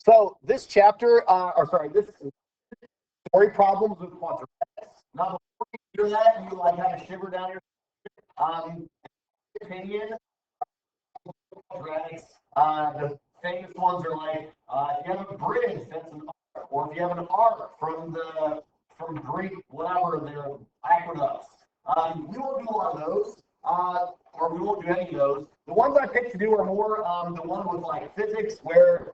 So this chapter, this story problems with quadratics. Now, before you hear that, you like have a shiver down your opinion. Quadratics. The famous ones are like if you have a bridge that's an arc, or if you have an arc from Greek, whatever their aqueducts. We won't do a lot of those, or we won't do any of those. The ones I picked to do are more the one with like physics, where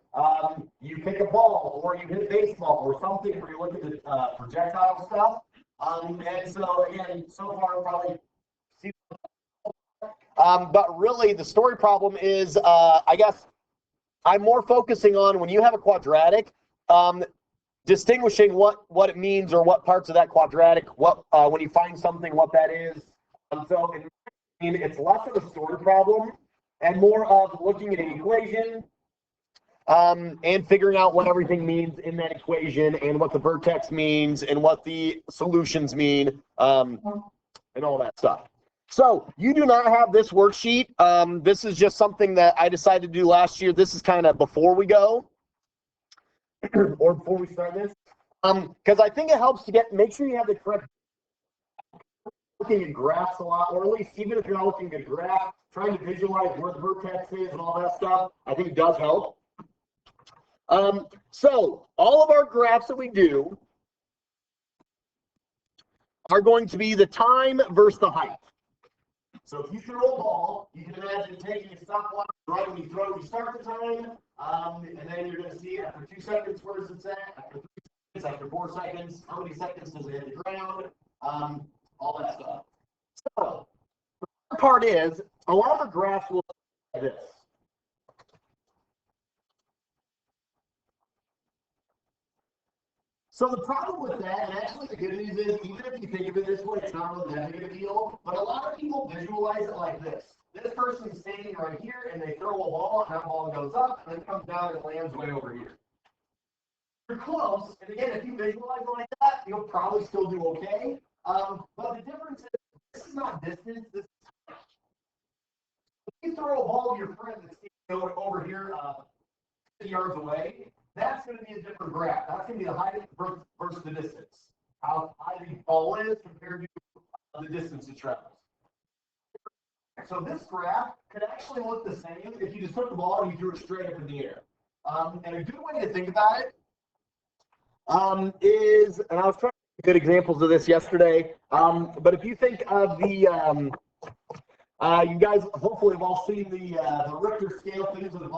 you pick a ball or you hit a baseball or something where you look at the projectile stuff. And so again, so far probably. But really, the story problem is, I guess, I'm more focusing on when you have a quadratic, distinguishing what it means or what parts of that quadratic, when you find something, what that is. So it's less of a story problem and more of looking at an equation and figuring out what everything means in that equation and what the vertex means and what the solutions mean and all that stuff. So you do not have this worksheet. This is just something that I decided to do last year. This is kind of before we go or before we start this, because I think it helps to make sure you have the correct. Looking at graphs a lot, or at least even if you're not looking at a graph, trying to visualize where the vertex is and all that stuff, I think it does help. So all of our graphs that we do are going to be the time versus the height. So if you throw a ball, you can imagine taking a stopwatch right when you throw, you start the time, and then you're going to see after 2 seconds where is it at, after 3 seconds, after 4 seconds, how many seconds does it hit the ground, all that stuff. So the part is, a lot of the graphs will look like this. So the problem with that, and actually the good news is, even if you think of it this way, it's not really that big of a deal, but a lot of people visualize it like this. This person's standing right here, and they throw a ball, and that ball goes up, and then comes down and lands way over here. You're close, and again, if you visualize it like that, you'll probably still do okay. But the difference is, this is not distance, this is time. If you throw a ball to your friend that's over here 50 yards away, that's going to be a different graph. That's going to be the height versus the distance. How high the ball is compared to the distance it travels. So this graph could actually look the same if you just took the ball and you threw it straight up in the air. And a good way to think about it is, and I was trying to get good examples of this yesterday, but if you think of the, you guys hopefully have all seen the Richter scale things with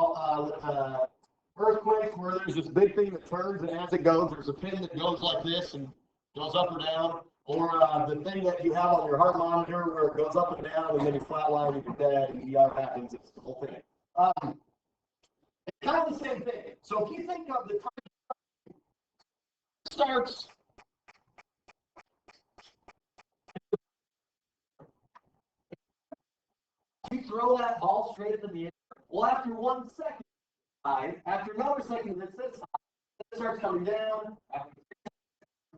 earthquakes, where there's this big thing that turns, and as it goes, there's a pin that goes like this and goes up or down, or the thing that you have on your heart monitor where it goes up and down, and then you flatline and you're dead, and ER happens. It's the whole thing. It's kind of the same thing. So if you think of the time starts, you throw that ball straight up in the air. Well, after 1 second. After another second, it sits high, it starts coming down. After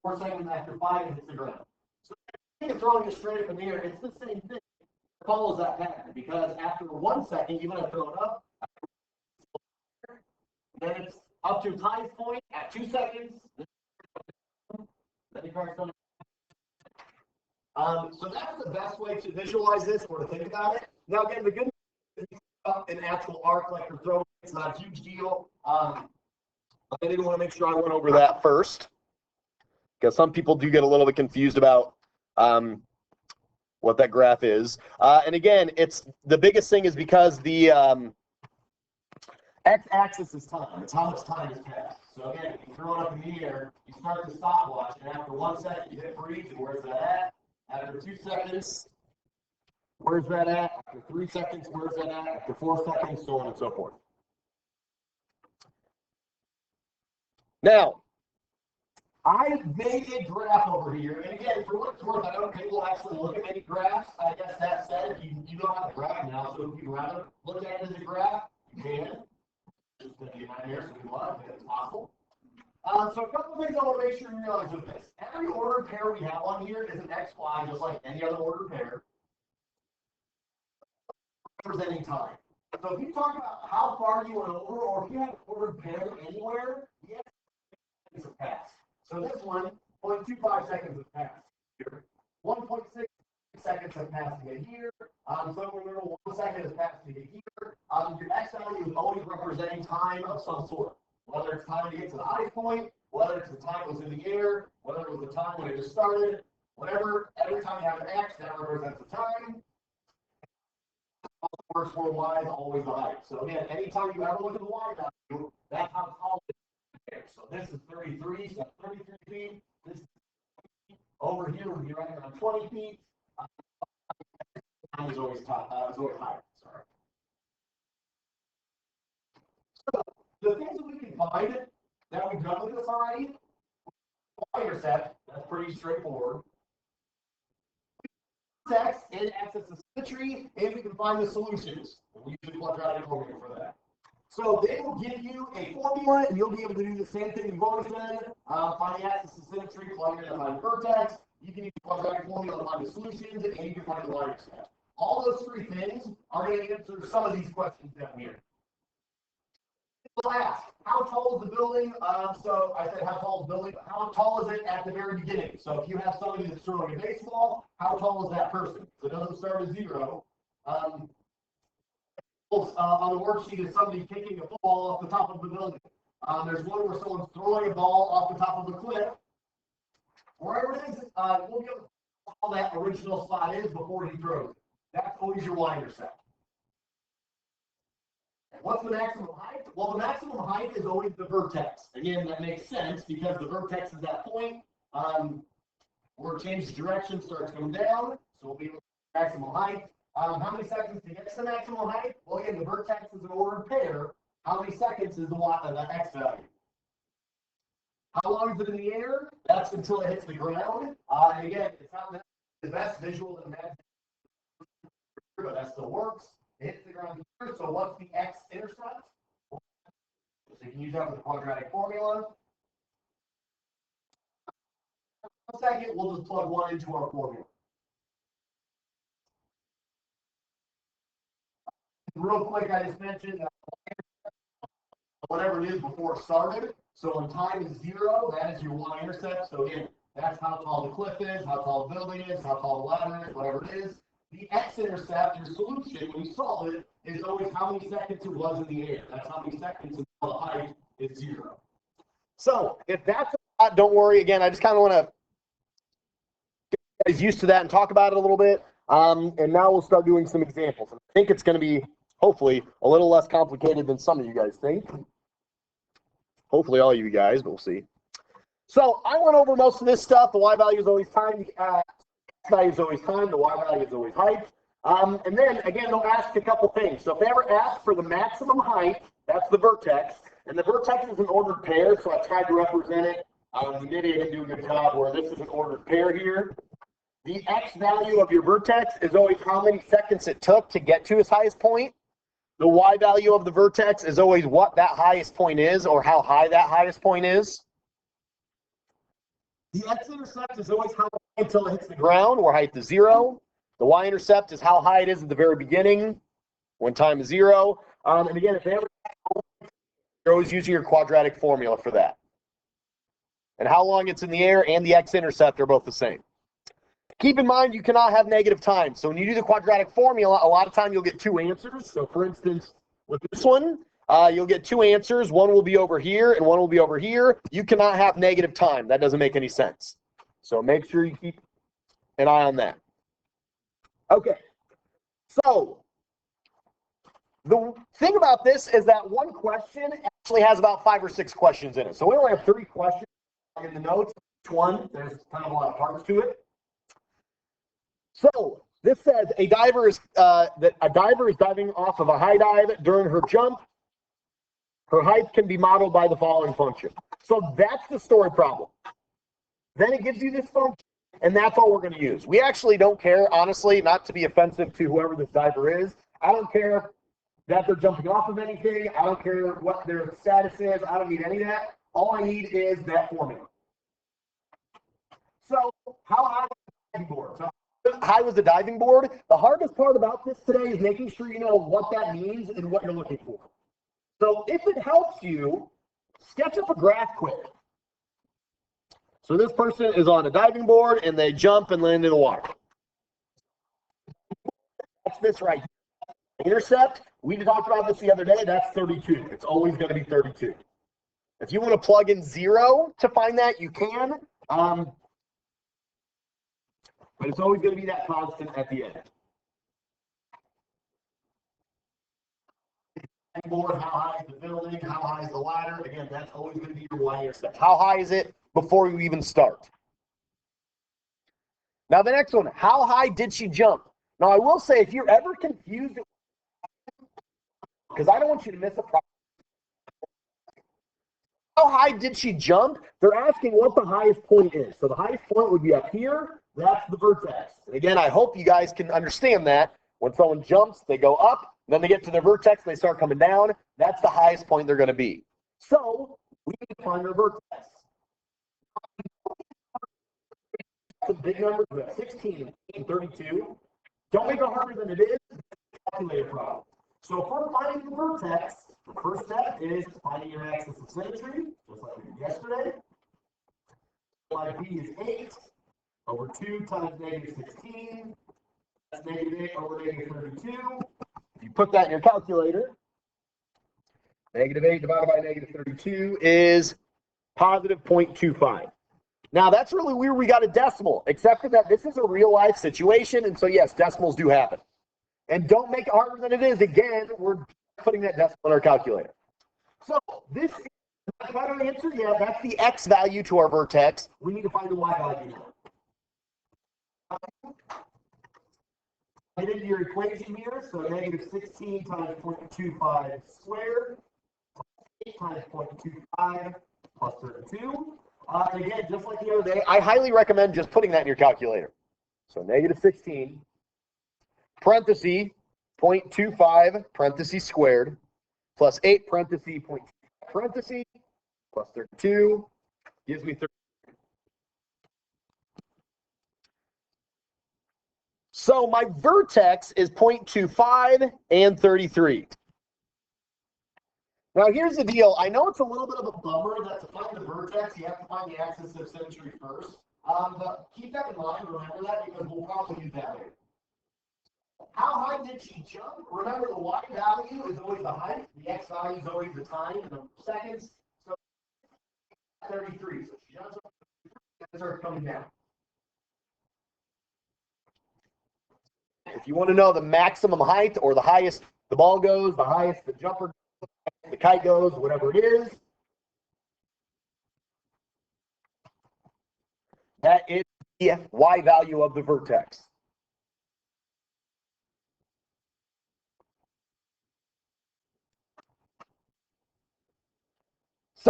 4 seconds, after 5, it hits the ground. So if you're throwing it straight up in the air, it's the same thing. It follows that pattern, because after 1 second, you might have thrown it up. Then it's up to its highest point at 2 seconds. Then it starts coming. So that's the best way to visualize this or to think about it. Now, again, the good news is an actual arc like you're throwing. It's not a huge deal. I didn't want to make sure I went over that first, because some people do get a little bit confused about what that graph is. And again, it's the biggest thing is because the x-axis is time. It's how much time has passed. So again, if you throw it up in the air, you start the stopwatch, and after 1 second, you hit freeze, and where's that at? After 2 seconds, where's that at? After 3 seconds, where's that at? After 4 seconds, so on and so forth. Now, I made a graph over here, and again, for what it's worth, I don't think we'll actually look at many graphs. I guess that said, you know how to graph now, so if you'd rather look at it as a graph, you can. It's going to be a nightmare, so we love it, it's possible. So a couple of things I want to make sure you realize with this. Every ordered pair we have on here is an XY, just like any other ordered pair, representing time. So if you talk about how far you went over, or if you have an ordered pair anywhere, yes, seconds have passed. So this one, 0.25 seconds has passed here. 1.6 seconds have passed to get here. So remember, 1 second has passed to get here. Your X value is always representing time of some sort. Whether it's time to get to the high point, whether it's the time it was in the air, whether it was the time when it just started, whatever, every time you have an X, that represents the time. Works for Y is always the height. So again, anytime you ever look at the Y value, that's how tall it is. So this is 33, so that's 33 feet. This over here would be right around 20 feet. Is always higher. Sorry. So the things that we can find that we've done with this already, Y-intercept, that's pretty straightforward. Text and access the symmetry, and we can find the solutions. We use the quadratic formula for that. So they will give you a formula, and you'll be able to do the same thing you've always done. Find the axis of symmetry, plug in and find the vertex. You can use the quadratic formula to find the solutions, and you can find the y-intercept. All those three things are going to answer some of these questions down here. Last, how tall is the building? So I said how tall is the building. How tall is it at the very beginning? So if you have somebody that's throwing a baseball, how tall is that person? So it doesn't start at 0. On the worksheet is somebody kicking a football off the top of the building. There's one where someone's throwing a ball off the top of the cliff. Wherever it is, we'll be able to how tall that original spot is before he throws it. That's always your y-intercept. What's the maximum height? Well, the maximum height is always the vertex. Again, that makes sense because the vertex is that point where it changes direction, starts going down. So we'll be able to maximum height. How many seconds to get to the maximum height? Well, again, the vertex is an ordered pair. How many seconds is the X value? How long is it in the air? That's until it hits the ground. And again, it's not the best visual imagine, but that still works. It hits the ground here. So what's the X-intercept? So you can use that with the quadratic formula. 1 second, we'll just plug 1 into our formula. Real quick, I just mentioned whatever it is before it started. So when time is 0, that is your y-intercept. So again, that's how tall the cliff is, how tall the building is, how tall the ladder is, whatever it is. The x-intercept, your solution, when you solve it, is always how many seconds it was in the air. That's how many seconds until the height is 0. So if that's a lot, don't worry. Again, I just kind of want to get you guys used to that and talk about it a little bit. And now we'll start doing some examples. I think it's going to be, hopefully, a little less complicated than some of you guys think. Hopefully all of you guys, but we'll see. So I went over most of this stuff. The y value is always time. The x value is always time. The y value is always height. And then, again, they'll ask a couple things. So if they ever ask for the maximum height, that's the vertex. And the vertex is an ordered pair, so I tried to represent it. The video didn't do a good job where this is an ordered pair here. The x value of your vertex is always how many seconds it took to get to its highest point. The y value of the vertex is always what that highest point is, or how high that highest point is. The x-intercept is always how high until it hits the ground, where height is 0. The y-intercept is how high it is at the very beginning, when time is 0. And again, if they ever, you're always using your quadratic formula for that. And how long it's in the air and the x-intercept are both the same. Keep in mind, you cannot have negative time. So when you do the quadratic formula, a lot of time you'll get 2 answers. So for instance, with this one, you'll get 2 answers. One will be over here and one will be over here. You cannot have negative time. That doesn't make any sense. So make sure you keep an eye on that. Okay. So the thing about this is that one question actually has about 5 or 6 questions in it. So we only have 3 questions in the notes. Each one, there's kind of a lot of parts to it. So this says a diver is diving off of a high dive during her jump. Her height can be modeled by the following function. So that's the story problem. Then it gives you this function, and that's all we're going to use. We actually don't care, honestly, not to be offensive to whoever this diver is. I don't care that they're jumping off of anything. I don't care what their status is. I don't need any of that. All I need is that formula. So how high is the diving board? So high was the diving board? The hardest part about this today is making sure you know what that means and what you're looking for. So if it helps you, sketch up a graph quick. So this person is on a diving board and they jump and land in the water. That's this right here. Intercept, we talked about this the other day, that's 32. It's always going to be 32. If you want to plug in 0 to find that, you can. But it's always going to be that constant at the end. Board, how high is the building, how high is the ladder? Again, that's always going to be your y-intercept. How high is it before you even start? Now the next one, how high did she jump? Now I will say, if you're ever confused, because I don't want you to miss a problem. How high did she jump? They're asking what the highest point is. So the highest point would be up here. That's the vertex. And again, I hope you guys can understand that. When someone jumps, they go up, then they get to the vertex, and they start coming down. That's the highest point they're going to be. So we need to find our vertex. Some big numbers, we have 16 and 32. Don't make it harder than it is. It's a calculator problem. So if we're finding the vertex, the first step is finding your axis of symmetry, just like we did yesterday. Like B is 8 over 2 times negative 16. That's negative 8 over negative 32. If you put that in your calculator, negative 8 divided by negative 32 is positive 0.25. Now, that's really weird. We got a decimal, except for that this is a real-life situation, and so, yes, decimals do happen. And don't make it harder than it is. Again, we're putting that decimal in our calculator. So this is not our answer yet. That's the x value to our vertex. We need to find the y value now. Get into your equation here. So negative 16 times 0.25 squared, 8 times 0.25 plus 32. And again, just like the other day, I highly recommend just putting that in your calculator. So negative 16, parenthesis, 0.25, parenthesis squared, plus 8, parenthesis, 0.5, parenthesis, plus 32, gives me 30. So my vertex is 0.25 and 33. Now here's the deal. I know it's a little bit of a bummer that to find the vertex, you have to find the axis of symmetry first. But keep that in mind, remember that, because we'll probably use that later. How high did she jump? Remember, the y value is always the height, the x value is always the time in the seconds. So 33. So she jumps up and starts coming down. If you want to know the maximum height or the highest the ball goes, the highest the jumper goes, the kite goes, whatever it is, that is the y value of the vertex.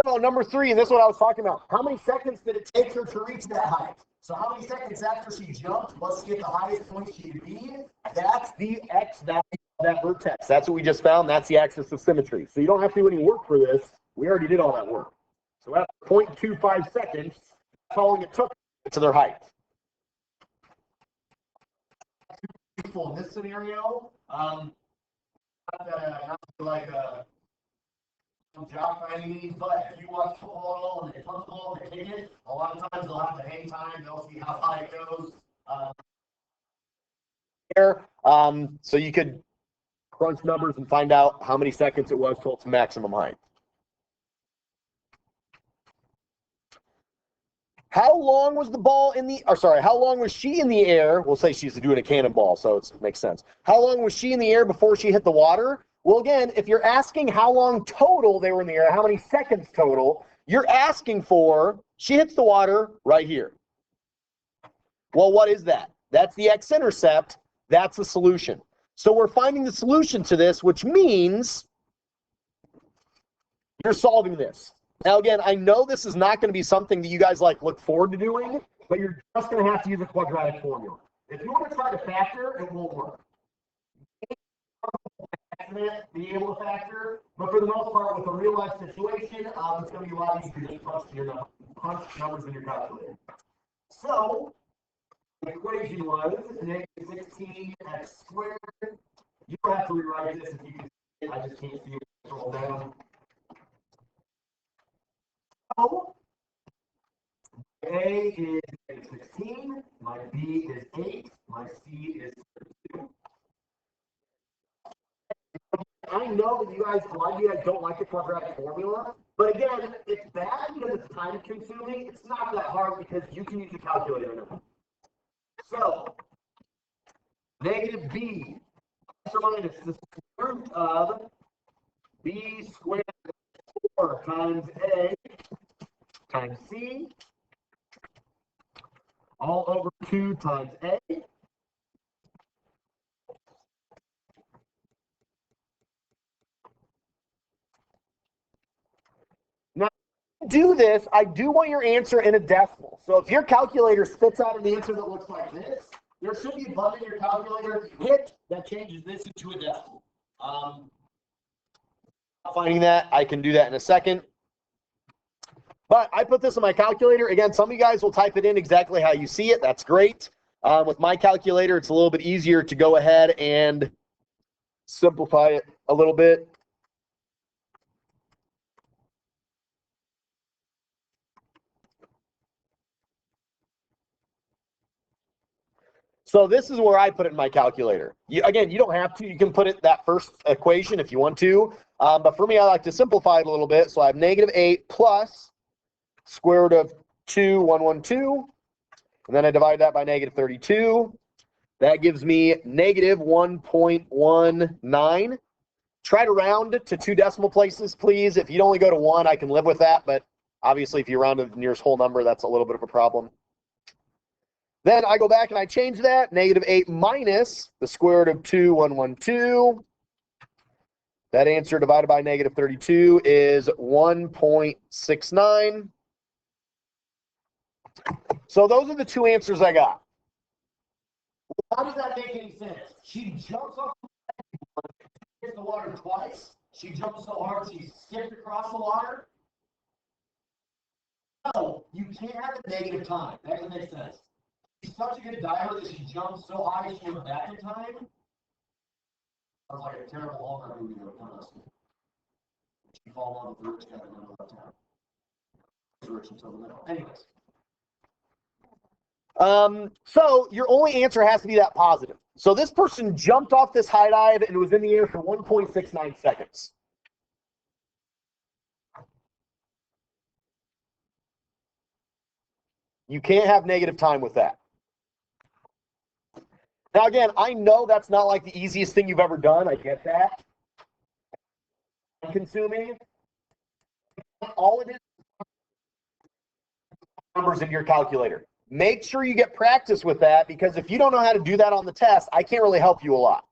So number 3, and this is what I was talking about. How many seconds did it take her to reach that height? So how many seconds after she jumped, let's get the highest point she could be. That's the x value of that vertex. That's what we just found. That's the axis of symmetry. So you don't have to do any work for this. We already did all that work. So at 0.25 seconds, that's how long it took to their height. In this scenario, not like a job by any means, but if you watch football and they punch the ball and they kick it, a lot of times they'll have to hang time, they'll see how high it goes. So you could crunch numbers and find out how many seconds it was till its maximum height. How long was the ball in the, or sorry, how long was she in the air? We'll say she's doing a cannonball, so it makes sense. How long was she in the air before she hit the water? Well, again, if you're asking how long total they were in the air, how many seconds total, you're asking for, she hits the water right here. Well, what is that? That's the x-intercept. That's the solution. So we're finding the solution to this, which means you're solving this. Now, again, I know this is not going to be something that you guys look forward to doing, but you're just going to have to use a quadratic formula. If you want to try to factor, it won't work. Be able to factor, but for the most part, with a real life situation, it's going to be a lot easier to just punch numbers in your calculator. So equation was negative 16x squared. You don't have to rewrite this if you can see it. I just can't see it. Scroll down. So, A is negative 16, my B is 8, my C is 32. I know that a lot of you guys don't like the quadratic formula, but again, it's bad because it's time consuming. It's not that hard because you can use a calculator now. So, negative B plus or minus the square root of B squared 4 times A times C all over 2 times A. Now, to do this, I do want your answer in a decimal. So if your calculator spits out an answer that looks like this, there should be a button in your calculator hit that changes this into a decimal. Finding that, I can do that in a second. But I put this in my calculator. Again, some of you guys will type it in exactly how you see it. That's great. With my calculator, it's a little bit easier to go ahead and simplify it a little bit. So this is where I put it in my calculator. Again, you don't have to. You can put it that first equation if you want to. But for me, I like to simplify it a little bit. So I have negative 8 plus square root of 2, 112. And then I divide that by negative 32. That gives me negative 1.19. Try to round to 2 decimal places, please. If you only go to 1, I can live with that. But obviously, if you round to the nearest whole number, that's a little bit of a problem. Then I go back and I change that. Negative 8 minus the square root of 2, 112. That answer divided by negative 32 is 1.69. So those are the 2 answers I got. How does that make any sense? She jumps off the water twice. She jumps so hard she skipped across the water. No, you can't have a negative time. That doesn't make sense. She's such a good diver that she jumped so high she went back in time. Sounds like a terrible Hallmark movie to us. She falls on the rich guy in the middle of town. Rich until the middle. Anyways. So your only answer has to be that positive. So this person jumped off this high dive and was in the air for 1.69 seconds. You can't have negative time with that. Now, again, I know that's not like the easiest thing you've ever done. I get that. Consuming. All it is numbers in your calculator. Make sure you get practice with that, because if you don't know how to do that on the test, I can't really help you a lot.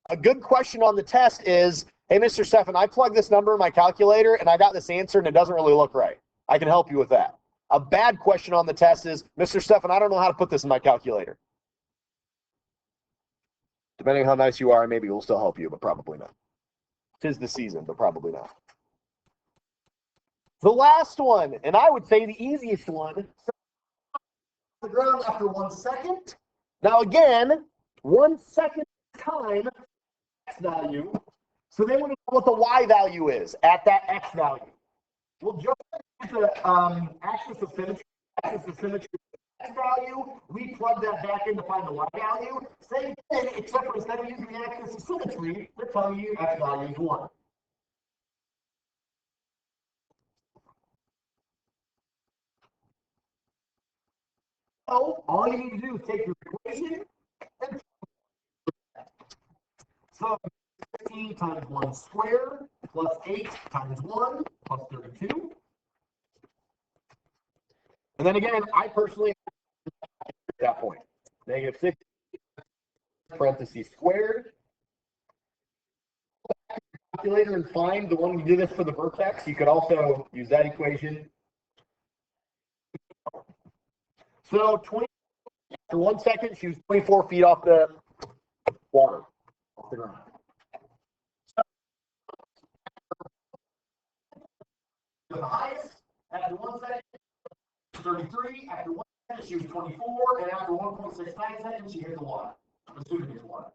A good question on the test is, hey, Mr. Stefan, I plugged this number in my calculator and I got this answer and it doesn't really look right. I can help you with that. A bad question on the test is, Mr. Stefan, I don't know how to put this in my calculator. Depending on how nice you are, maybe we'll still help you, but probably not. 'Tis the season, but probably not. The last one, and I would say the easiest one, the ground after 1 second. Now again, 1 second time x value. So they want to know what the y value is at that x value. Well, just like the axis of symmetry, x value, we plug that back in to find the y value. Same thing, except for instead of using the axis of symmetry, they're telling you x value is 1. So all you need to do is take your equation and so 15 times 1 squared plus 8 times 1 plus 32. And then again, I personally at that point, negative 6 parentheses squared. Calculator and find the one we did this for the vertex. You could also use that equation. So 20 for 1 second, she was 24 feet off the water, off the ground. The highest after 1 second, 33. After 1 she was 24, and after 1.69 seconds, she hit the water. I'm assuming it's water.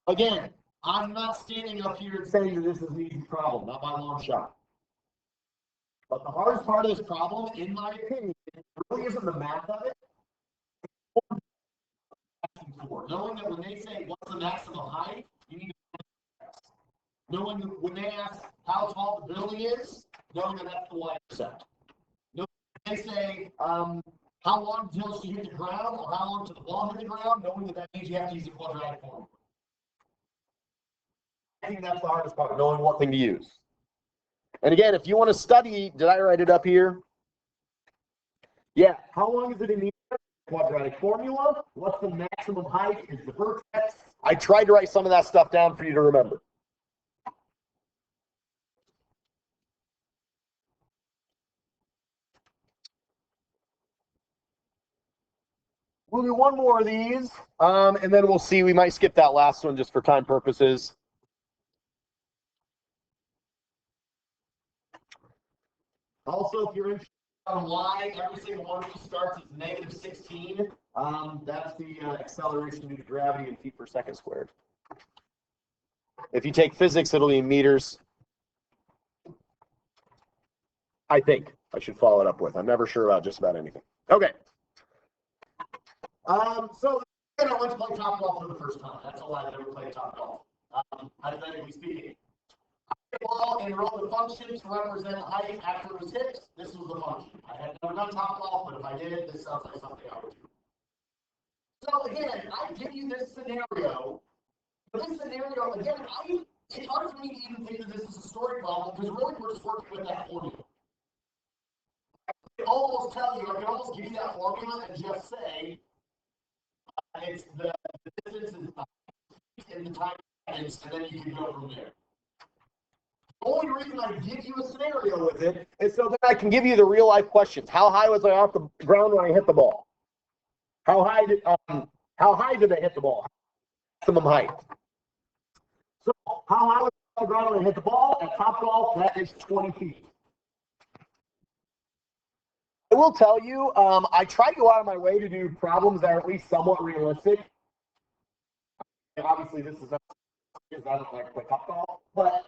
Again, I'm not standing up here and saying that this is an easy problem, not by a long shot. But the hardest part of this problem, in my opinion, really isn't the math of it. Knowing that when they say what's the maximum height, you need to knowing when they ask how tall the building is, knowing that that's the y-intercept. Knowing when they say how long until she hit the ground or how long to the ball hit the ground, knowing that means you have to use a quadratic formula. I think that's the hardest part, knowing what thing to use. And again, if you want to study, did I write it up here? Yeah, how long is it in the quadratic formula? What's the maximum height? Is the vertex? I tried to write some of that stuff down for you to remember. We'll do one more of these, and then we'll see. We might skip that last one just for time purposes. Also, if you're interested on why every single one of these starts at negative 16, that's the acceleration due to gravity in feet per second squared. If you take physics, it'll be in meters. I think I should follow it up with. I'm never sure about just about anything. Okay. So I went to play top golf for the first time. That's all I've ever played top golf. Hypothetically speaking. Ball and wrote the function to represent height after it was hit. This was the function. I had never done top golf, but if I did it, this sounds like something I would do. So again, I give you this scenario. But this scenario, again, it's hard for me to even think that this is a story problem because really we're just working with that formula. I can almost tell you, I can almost give you that formula and just say it's the distance in the time and then you can go from there. The only reason I give you a scenario with it is so that I can give you the real life questions. How high was I off the ground when I hit the ball? How high did I hit the ball? Maximum height. So how high was I off the ground when I hit the ball? At top golf, that is 20 feet. I will tell you, I try to go out of my way to do problems that are at least somewhat realistic. And obviously, this is not because I don't like to play top golf, but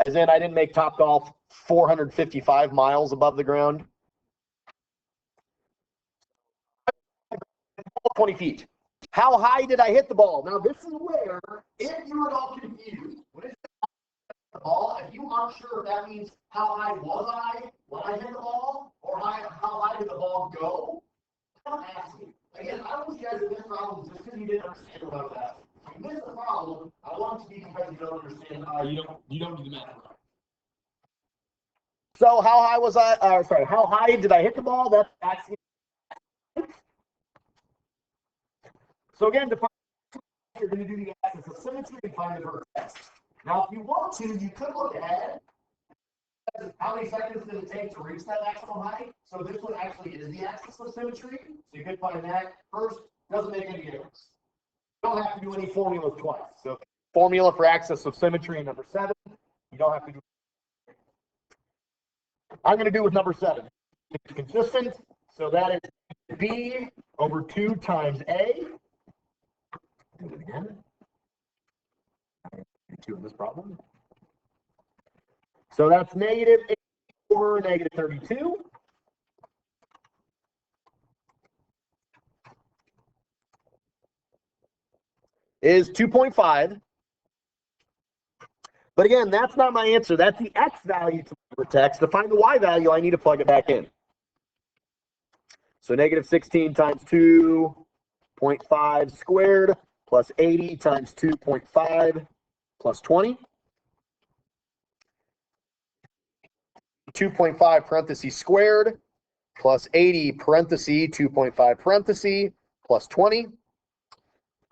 as in, I didn't make top golf 455 miles above the ground. 20 feet. How high did I hit the ball? Now, this is where, if you're at all confused, when it says the ball, if you aren't sure if that means how high was I when I hit the ball, or how high did the ball go, don't ask me. Again, I don't want you guys to miss problems just because you didn't understand about that. If you missed the problem, I want it to be because you don't understand. You don't do the math right. So how high was I? How high did I hit the ball? That's so again, you're going to do the axis of symmetry and find the vertex. Now, if you want to, you could look ahead. How many seconds did it take to reach that maximum height? So this one actually is the axis of symmetry. So you could find that first. Doesn't make any difference. You don't have to do any formulas twice. So formula for axis of symmetry in number 7. You don't have to do. I'm going to do with number 7. It's consistent. So that is B over 2 times A. Do it again. 2 in this problem. So that's negative 8 over negative 32. Is 2.5. But again, that's not my answer. That's the x value to the vertex. To find the y value, I need to plug it back in. So negative 16 times 2.5 squared plus 80 times 2.5 plus 20. 2.5 parentheses squared plus 80 parentheses 2.5 parentheses plus 20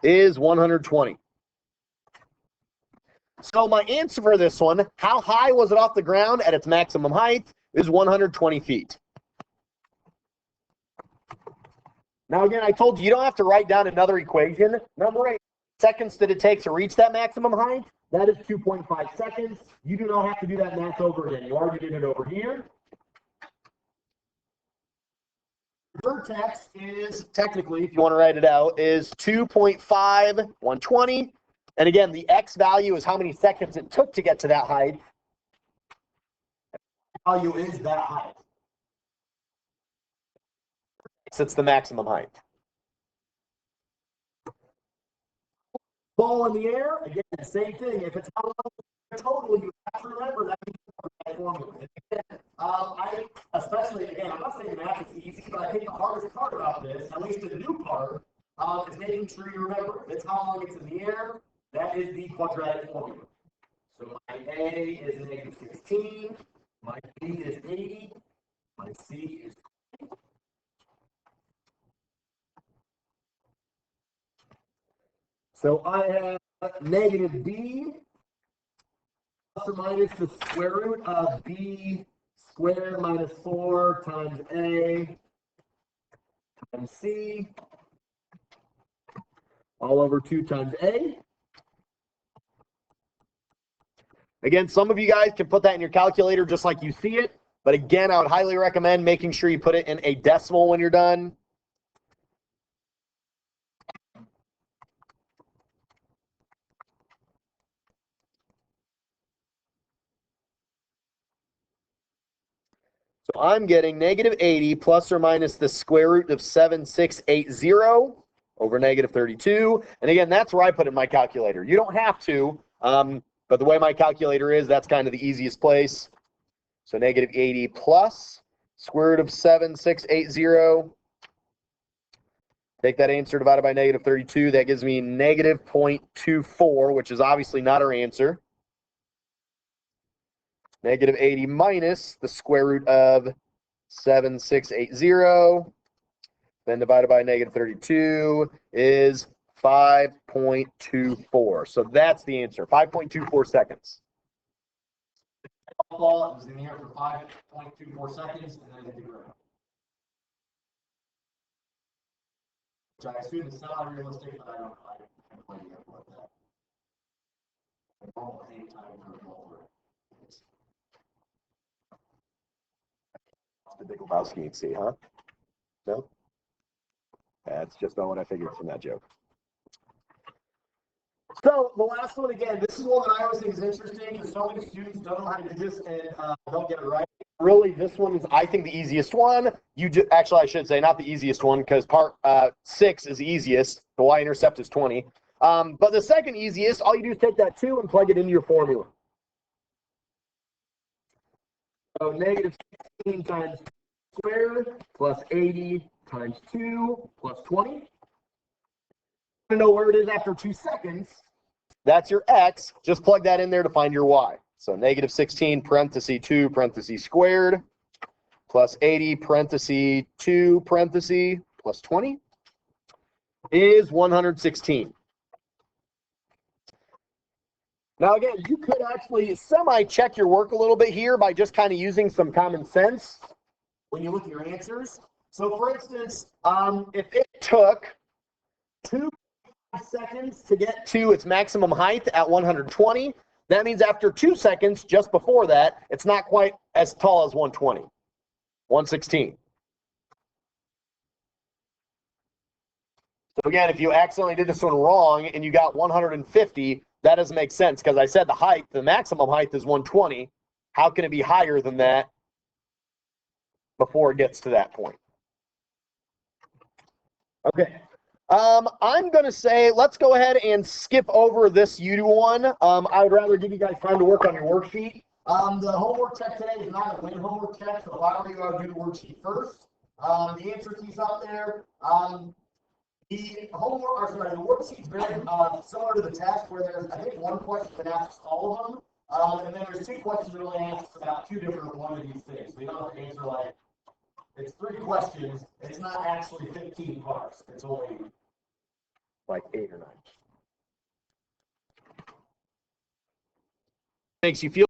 is 120. So my answer for this one, how high was it off the ground at its maximum height, is 120 feet. Now again, I told you, you don't have to write down another equation. Number 8, seconds did it take to reach that maximum height? That is 2.5 seconds. You do not have to do that math over again. You already did it over here. Vertex is technically, if you want to write it out, is 2.5, 120. And again, the x value is how many seconds it took to get to that height. The value is that height. So it's the maximum height. Ball in the air, again, same thing. If it's how long total, you have to remember that formula. Especially, again, I'm not saying math is easy, but I think the hardest part about this, at least the new part, is making sure you remember. If it's how long it's in the air, that is the quadratic formula. So my A is negative 16, my B is 80, my C is 20. So I have negative B plus or minus the square root of B squared minus 4 times A times C all over 2 times A. Again, some of you guys can put that in your calculator just like you see it. But again, I would highly recommend making sure you put it in a decimal when you're done. So I'm getting negative 80 plus or minus the square root of 7680 over negative 32. And again, that's where I put it in my calculator. You don't have to, but the way my calculator is, that's kind of the easiest place. So negative 80 plus square root of 7680. Take that answer divided by negative 32. That gives me negative 0.24, which is obviously not our answer. Negative 80 minus the square root of 7680, then divided by negative 32 is 5.24. So that's the answer, 5.24 seconds. Ball was in the air for 5.24 seconds, and then hit the ground. Which I assume is not realistic, but I don't know. I have no idea about that. Normal hang time for a ball. The Big Lebowski and see, huh? No? That's just not what I figured from that joke. So the last one, again, this is one that I always think is interesting because so many students don't know how to do this and don't get it right. Really, this one is, I think, the easiest one. Actually, I should say not the easiest one because part 6 is the easiest. The y-intercept is 20. But the second easiest, all you do is take that 2 and plug it into your formula. So negative 16 times squared plus 80 times 2 plus 20. To know where it is after 2 seconds, that's your x. Just plug that in there to find your y. So negative 16 parenthesis 2 parenthesis squared plus 80 parenthesis 2 parenthesis plus 20 is 116. Now again, you could actually semi-check your work a little bit here by just kind of using some common sense when you look at your answers. So for instance, if it took 2 seconds to get to its maximum height at 120, that means after 2 seconds, just before that, it's not quite as tall as 120, 116. So again, if you accidentally did this one wrong and you got 150, that doesn't make sense because I said the height, the maximum height is 120. How can it be higher than that before it gets to that point? Okay. I'm going to say let's go ahead and skip over this one. I would rather give you guys time to work on your worksheet. The homework check today is not a win homework check, so why don't you go do the worksheet first? The answer key's up there. The homework, or sorry, the worksheet's very similar to the test, where there's, I think, one question that asks all of them, and then there's 2 questions that only asks about 2 different one of these things. So you don't have to answer like, it's 3 questions. It's not actually 15 parts. It's only like 8 or 9. Makes you feel